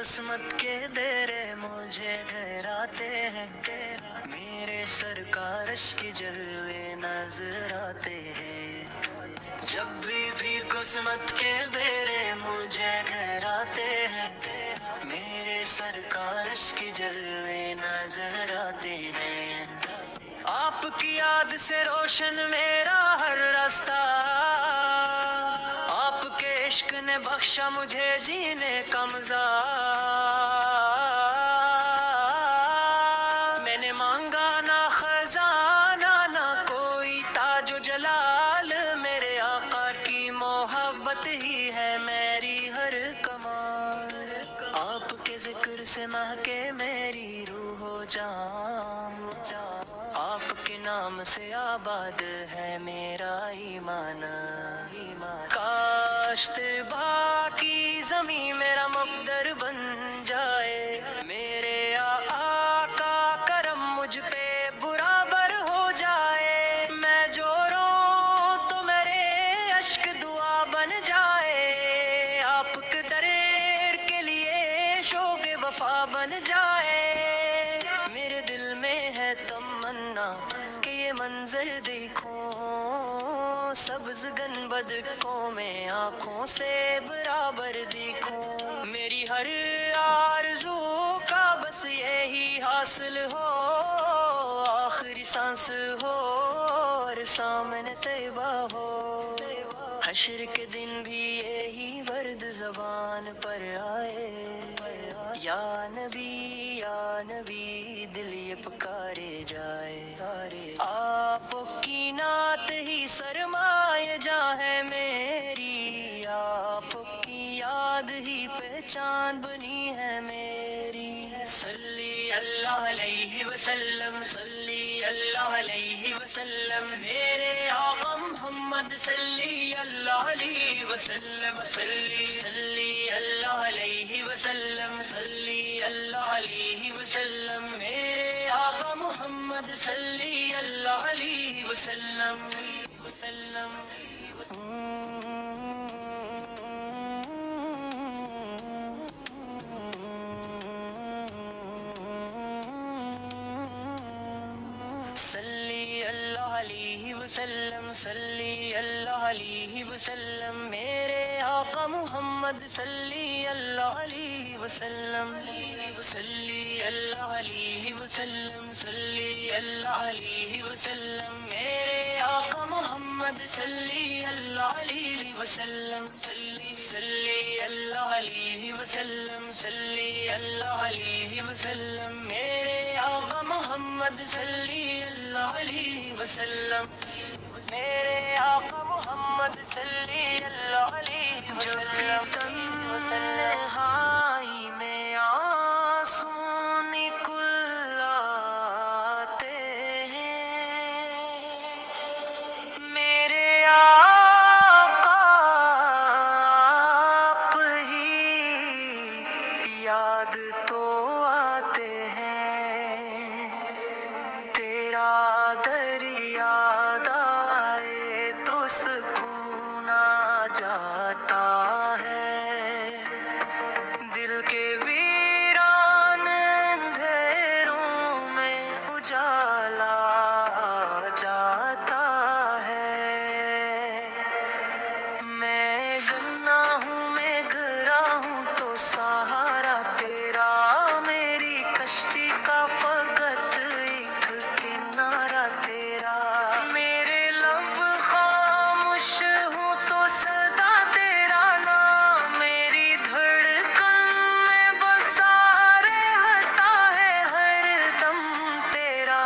قسمت کے بیرے مجھے ڈراتے ہیں، میرے سرکارش کی جلوے نظر آتے ہیں۔ جب بھی قسمت کے بیرے مجھے ڈراتے ہیں، میرے سرکارش کی جلوے نظر آتے ہیں۔ آپ کی یاد سے روشن میرا ہر راستہ، آپ کے عشق نے بخشا مجھے جینے کا مزہ۔ میں نے مانگا نہ خزانہ نہ کوئی تاج و جلال، میرے آقا کی محبت ہی ہے میری ہر کمال۔ آپ کے ذکر سے مہکے میری روح و جان، آپ کے نام سے آباد ہے میرا ایمان۔ کاشت باقی زمین میرا مقدر بن جائے، میرے آقا کرم مجھ پہ برابر ہو جائے۔ میں جو رو تو میرے اشک دعا بن جائے، آپ کے در کے لیے شوق وفا بن جائے۔ میرے دل میں ہے تمنا کہ یہ منظر دیکھوں، سبز گنبد کو میں آنکھوں سے برابر دیکھوں۔ میری ہر آرزو کا بس یہی حاصل ہو، آخری سانس ہو اور سامنے طیبہ ہو۔ حشر کے دن بھی یہی ورد زبان پر آئے، یا نبی دل یہ پکارے جائے۔ آپ کی نعت ہی سرمایہ جاں ہے میری، آپ کی یاد ہی پہچان بنی ہے میری۔ صلی اللہ علیہ وسلم، صلی اللہ علیہ وسلم، میرے آقا محمد صلی اللہ علیہ وسلم، صلی اللہ علیہ وسلم، صلی اللہ علیہ وسلم، میرے آقا محمد صلی اللہ علیہ وسلم۔ صلی اللہ علیہ وسلم، صلی اللہ علیہ وسلم، میرے آقا محمد صلی اللہ علیہ وسلم، صلی اللہ علیہ وسلم، صلی اللہ علیہ وسلم، میرے آقا محمد صلی اللہ علیہ وسلم، صلی اللہ علیہ وسلم، صلی اللہ علیہ وسلم، میرے آقا محمد صلی اللہ علیہ وسلم، میرے آقا محمد صلی اللہ علیہ وسلم۔ تنہائی میں آنسو نکل آتے ہیں، میرے آقا آپ ہی یاد تو آتے ہیں، تیرا در یاد آئے تو سکون آ جاتا ہے، دل کے ویران اندھیروں میں اجالا آ جاتا ہے۔ میں گنا ہوں، میں گرا ہوں تو سہارا تیرا، میری کشتی کا فقط ایک کنارہ تیرا۔ میرے لب خاموش ہوں تو صدا تیرا نام، میری دھڑکن میں بسا رہتا ہے ہر دم تیرا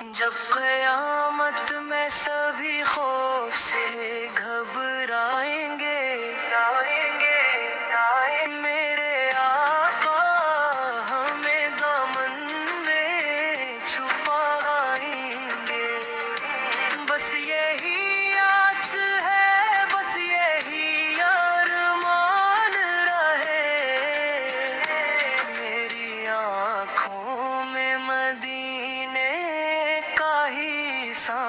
جب قیامت میں سبھی خوف سے گھبرائیں گے، میرے آقا ہمیں دامن میں چھپائیں گے۔ بس یہی آس ہے، بس یہی ارمان رہے، میری آنکھوں میں مدینے کا ہی سامنے